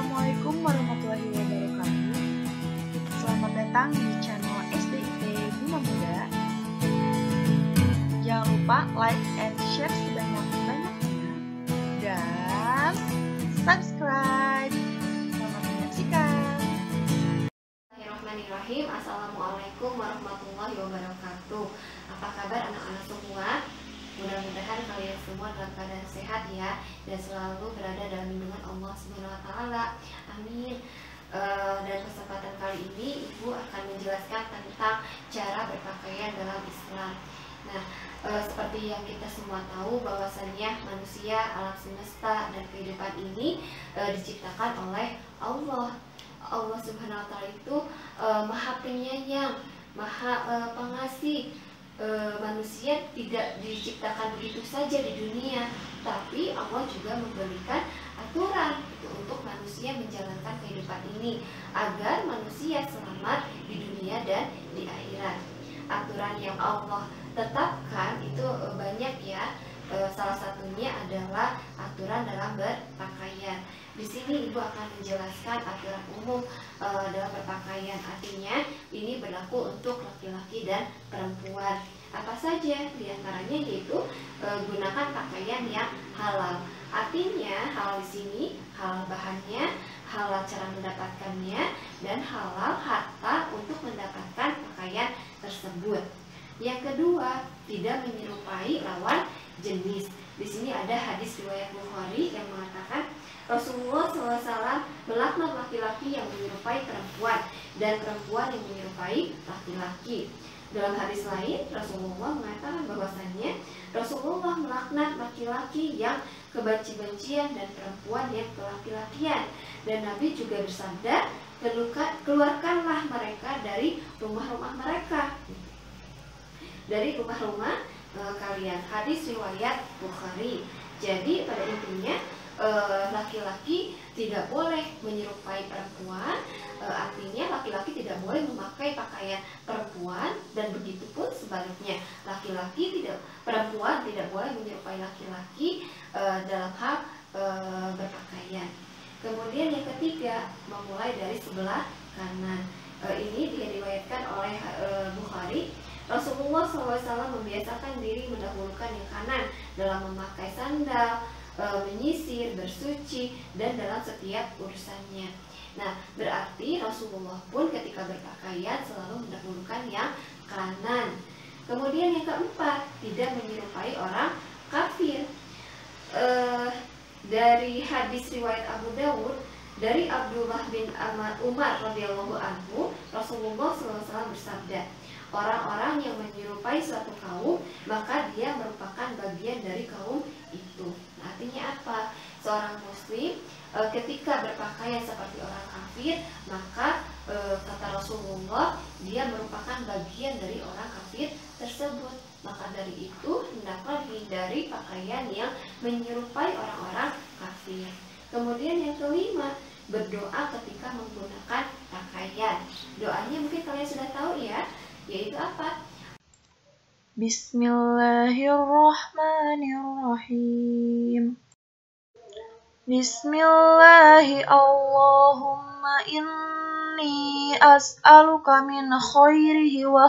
Assalamualaikum warahmatullahi wabarakatuh. Selamat datang di channel SDIT Bina Muda. Jangan lupa like and share sebanyak-banyaknya dan subscribe. Selamat menyaksikan. Bismillahirrahmanirrahim. Assalamualaikum warahmatullahi wabarakatuh. Apa kabar anak-anak semua? Mudah-mudahan kalian semua dalam keadaan sehat ya, dan selalu berada dalam lindungan Allah Subhanahu wa taala. Amin. Dan kesempatan kali ini Ibu akan menjelaskan tentang cara berpakaian dalam Islam. Nah, seperti yang kita semua tahu bahwasannya manusia, alam semesta dan kehidupan ini diciptakan oleh Allah. Allah Subhanahu wa taala itu Maha Penyayang, Maha Pengasih. Manusia tidak diciptakan begitu saja di dunia, tapi Allah juga memberikan aturan untuk manusia menjalankan kehidupan ini agar manusia selamat di dunia dan di akhirat. Aturan yang Allah tetapkan itu banyak ya. Salah satunya adalah aturan dalam berpakaian. Di sini Ibu akan menjelaskan aturan umum dalam berpakaian. Artinya ini berlaku untuk laki-laki dan perempuan. Apa saja? Di antaranya yaitu gunakan pakaian yang halal. Artinya halal di sini halal bahannya, halal cara mendapatkannya, dan halal harta untuk mendapatkan pakaian tersebut. Yang kedua, tidak menyerupai lawan jenis. Di sini ada hadis riwayat Bukhari yang mengatakan Rasulullah SAW melaknat laki-laki yang menyerupai perempuan dan perempuan yang menyerupai laki-laki. Dalam hadis lain, Rasulullah mengatakan bahwasannya Rasulullah melaknat laki-laki yang kebenci-bencian dan perempuan yang kelaki-lakian. Dan Nabi juga bersabda, keluarkanlah mereka dari rumah-rumah mereka, dari rumah-rumah kalian. Hadis riwayat Bukhari. Jadi pada intinya laki-laki tidak boleh menyerupai perempuan, artinya laki-laki tidak boleh memakai pakaian perempuan, dan begitu pun sebaliknya, perempuan tidak boleh menyerupai laki-laki dalam hal berpakaian. Kemudian yang ketiga, memulai dari sebelah kanan. Ini diriwayatkan oleh Bukhari. Rasulullah SAW membiasakan diri mendahulukan yang kanan dalam memakai sandal, menyisir, bersuci, dan dalam setiap urusannya. Nah, berarti Rasulullah pun ketika berpakaian selalu mendahulukan yang kanan. Kemudian yang keempat, tidak menyerupai orang kafir. Dari hadis riwayat Abu Dawud, dari Abdullah bin Umar radhiyallahu anhu, Rasulullah SAW bersabda, orang-orang yang menyerupai suatu kaum, maka dia merupakan bagian dari kaum itu. Artinya apa? Seorang muslim ketika berpakaian seperti orang kafir, maka kata Rasulullah, dia merupakan bagian dari orang kafir tersebut. Maka dari itu hendaklah dihindari pakaian yang menyerupai orang-orang kafir. Kemudian yang kelima, berdoa ketika menggunakan pakaian. Doanya mungkin kalian sudah tahu ya, yaitu apa? Bismillahirrahmanirrahim. Bismillahi Allahumma inni as'aluka min khairihi wa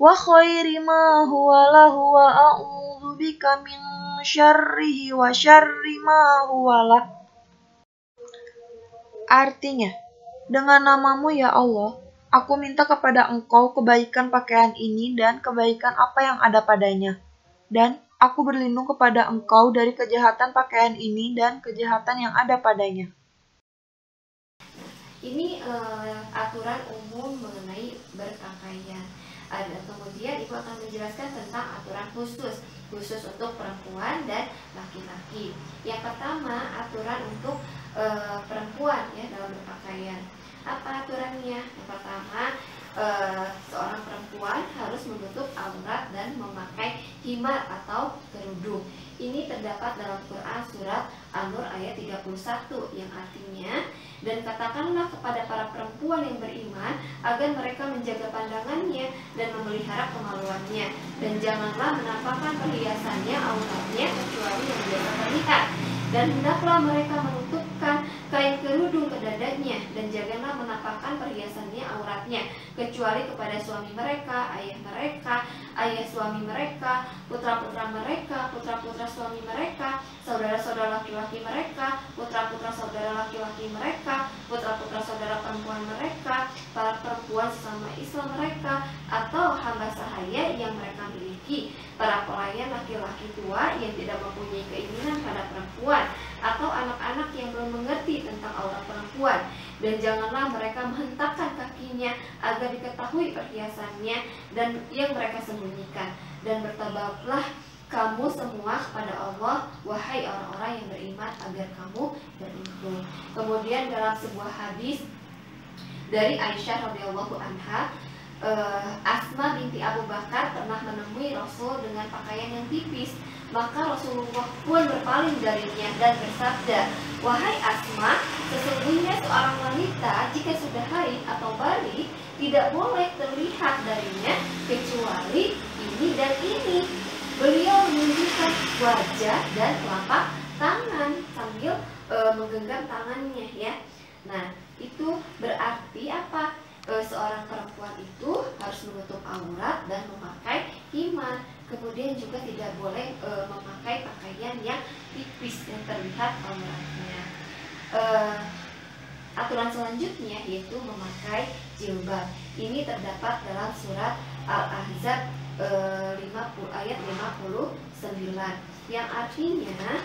khairi ma huwa lahu wa a'udzu bika min syarrihi wa syarri ma huwa lah. Artinya, dengan namamu ya Allah, aku minta kepada Engkau kebaikan pakaian ini dan kebaikan apa yang ada padanya. Dan aku berlindung kepada Engkau dari kejahatan pakaian ini dan kejahatan yang ada padanya. Ini aturan umum mengenai berpakaian. Kemudian Ibu akan menjelaskan tentang aturan khusus untuk perempuan dan laki-laki. Yang pertama, aturan untuk perempuan ya dalam berpakaian. Apa aturannya? Yang pertama, seorang perempuan harus menutup aurat dan memakai himar atau kerudung. Ini terdapat dalam Quran surat An-Nur ayat 31 yang artinya, dan katakanlah kepada para perempuan yang beriman agar mereka menjaga pandangannya dan memelihara kemaluannya, dan janganlah menampakkan perhiasannya auratnya kecuali yang biasa terlihat, dan hendaklah mereka menutupkan kain kain kerudung ke dadanya, dan janganlah menampakkan perhiasannya auratnya, kecuali kepada suami mereka, ayah suami mereka, putra-putra mereka, putra-putra suami mereka, saudara-saudara laki-laki mereka, putra-putra saudara laki-laki mereka, putra-putra saudara perempuan mereka, para perempuan sesama Islam mereka, atau hamba sahaya yang mereka miliki, para pelayan laki-laki tua yang tidak mempunyai keinginan pada perempuan, atau anak-anak yang belum mengerti tentang aurat perempuan. Dan janganlah mereka menghentakkan kakinya agar diketahui perhiasannya dan yang mereka sembunyikan. Dan bertobatlah kamu semua kepada Allah, wahai orang-orang yang beriman, agar kamu beruntung. Kemudian dalam sebuah hadis dari Aisyah radhiyallahu anha, Asma binti Abu Bakar pernah menemui Rasul dengan pakaian yang tipis. Maka Rasulullah pun berpaling darinya dan bersabda, wahai Asma, sesungguhnya seorang wanita jika sudah haid atau balik tidak boleh terlihat darinya kecuali ini dan ini. Beliau menunjukkan wajah dan telapak tangan sambil menggenggam tangannya, ya. Nah, itu berarti apa? Seorang perempuan itu harus menutup aurat dan memakai khimar. Kemudian juga tidak boleh memakai pakaian yang tipis yang terlihat auratnya. Aturan selanjutnya yaitu memakai jilbab. Ini terdapat dalam surat Al-Ahzab 50 ayat 59, yang artinya,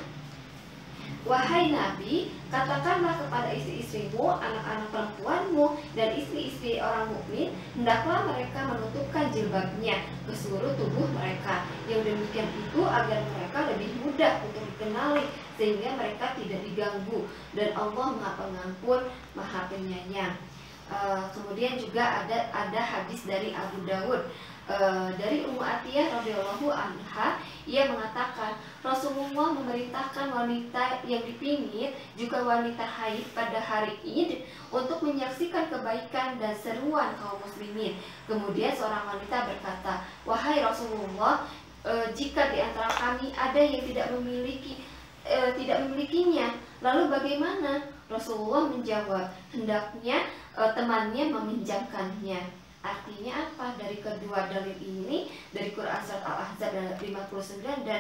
wahai Nabi, katakanlah kepada istri-istrimu, anak-anak perempuanmu, dan istri-istri orang mukmin, hendaklah mereka menutupkan jilbabnya ke seluruh tubuh mereka. Yang demikian itu agar mereka lebih mudah untuk dikenali, sehingga mereka tidak diganggu, dan Allah Maha Pengampun, Maha Penyayang. Kemudian juga ada hadis dari Abu Dawud, dari Ummu Atiyah radhiyallahu anha, ia mengatakan Rasulullah memerintahkan wanita yang dipingit juga wanita haid pada hari Id untuk menyaksikan kebaikan dan seruan kaum muslimin. Kemudian seorang wanita berkata, wahai Rasulullah, jika di antara kami ada yang tidak memilikinya, lalu bagaimana? Rasulullah menjawab, hendaknya temannya meminjamkannya. Artinya apa? Dari kedua dalil ini, dari Quran surat Al-Ahzab 59 dan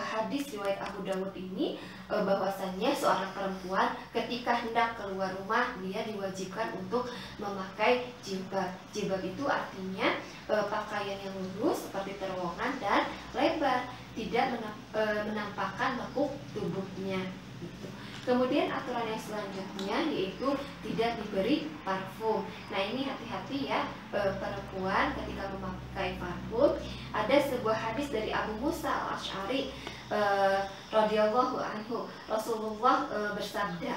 hadis riwayat Abu Dawud ini, bahwasannya seorang perempuan ketika hendak keluar rumah, dia diwajibkan untuk memakai jilbab. Jilbab itu artinya pakaian yang lurus seperti terowongan dan lebar, tidak menampakkan lekuk tubuhnya. Gitu. Kemudian aturan yang selanjutnya yaitu tidak diberi parfum. Nah, ini hati-hati ya perempuan ketika memakai parfum. Ada sebuah hadis dari Abu Musa Al-Asy'ari radhiyallahu anhu, Rasulullah bersabda,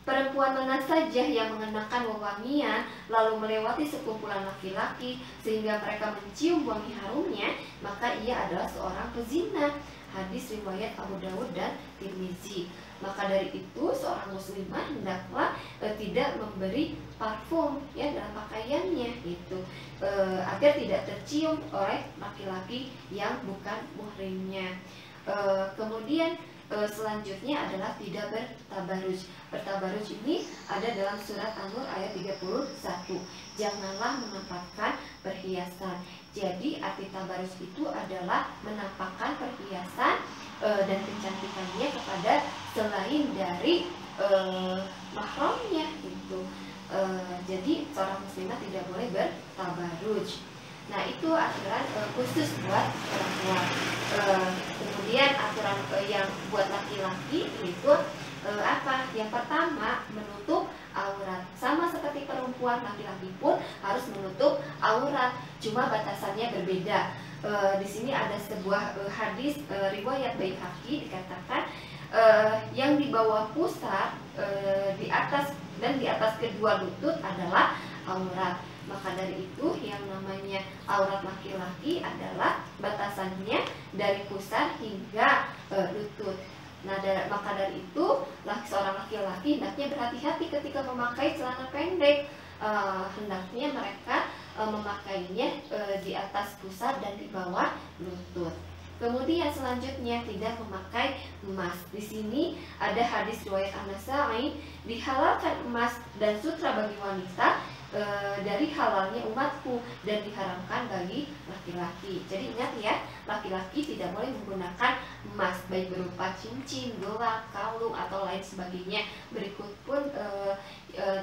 perempuan mana saja yang mengenakan wewangian lalu melewati sekumpulan laki-laki sehingga mereka mencium wangi harumnya, maka ia adalah seorang pezina. Hadis riwayat Abu Dawud dan Tirmizi. Maka dari itu seorang muslimah hendaklah tidak memberi parfum ya dalam pakaiannya, itu agar tidak tercium oleh laki-laki yang bukan muhrimnya. Kemudian selanjutnya adalah tidak bertabaruj. Bertabaruj ini ada dalam surat An-Nur ayat 31. Janganlah menampakkan perhiasan. Jadi arti tabaruj itu adalah menampakkan perhiasan dan kecantikannya kepada selain dari mahramnya gitu. Jadi seorang muslimah tidak boleh bertabaruj. Nah, itu aturan khusus buat perempuan. Kemudian aturan yang buat laki-laki itu apa? Yang pertama, menutup aurat. Sama seperti perempuan, laki-laki pun harus menutup aurat, cuma batasannya berbeda. Di sini ada sebuah hadis riwayat Baihaqi, dikatakan yang di bawah pusar, di atas dan di atas kedua lutut adalah aurat. Maka dari itu yang namanya aurat laki-laki adalah batasannya dari pusar hingga lutut. Nah, maka dari itu seorang laki-laki hendaknya berhati-hati ketika memakai celana pendek. Hendaknya mereka memakainya di atas pusar dan di bawah lutut. Kemudian selanjutnya tidak memakai emas. Di sini ada hadis riwayat An-Nasa'i, dihalalkan emas dan sutra bagi wanita dari halalnya umatku dan diharamkan bagi laki-laki. Jadi ingat ya, laki-laki tidak boleh menggunakan emas baik berupa cincin, gelang, kalung atau lain sebagainya. Berikut pun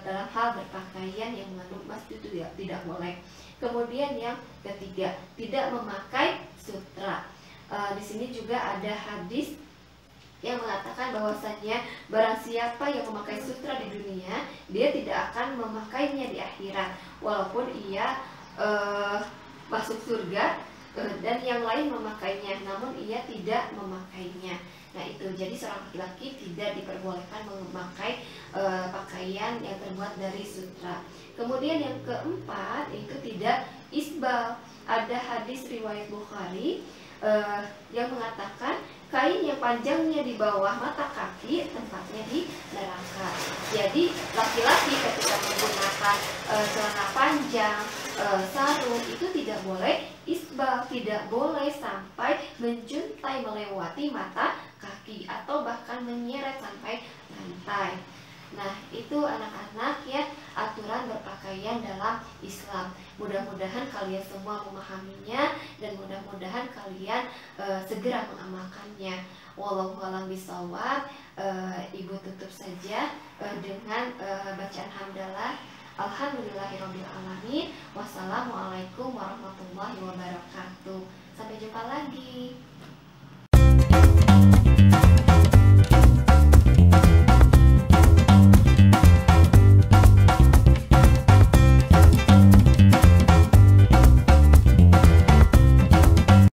dalam hal berpakaian yang mengandung emas itu tidak boleh. Kemudian yang ketiga, tidak memakai sutra. Di sini juga ada hadis yang mengatakan bahwasannya barang siapa yang memakai sutra di dunia, dia tidak akan memakainya di akhirat, walaupun ia masuk surga dan yang lain memakainya, namun ia tidak memakainya. Nah itu, jadi seorang laki-laki tidak diperbolehkan memakai pakaian yang terbuat dari sutra. Kemudian yang keempat itu tidak isbal. Ada hadis riwayat Bukhari yang mengatakan kain yang panjangnya di bawah mata kaki tempatnya di neraka. Jadi laki-laki ketika menggunakan celana panjang, sarung itu tidak boleh isbal, tidak boleh sampai menjuntai melewati mata kaki atau bahkan menyeret sampai lantai. Nah itu anak-anak ya, aturan berpakaian dalam Islam. Mudah-mudahan kalian semua memahaminya dan mudah-mudahan kalian segera mengamalkannya. Wallahu a'lam bishawab. Ibu tutup saja dengan bacaan hamdalah. Alhamdulillahirabbil alamin. Wassalamualaikum warahmatullahi wabarakatuh. Sampai jumpa lagi.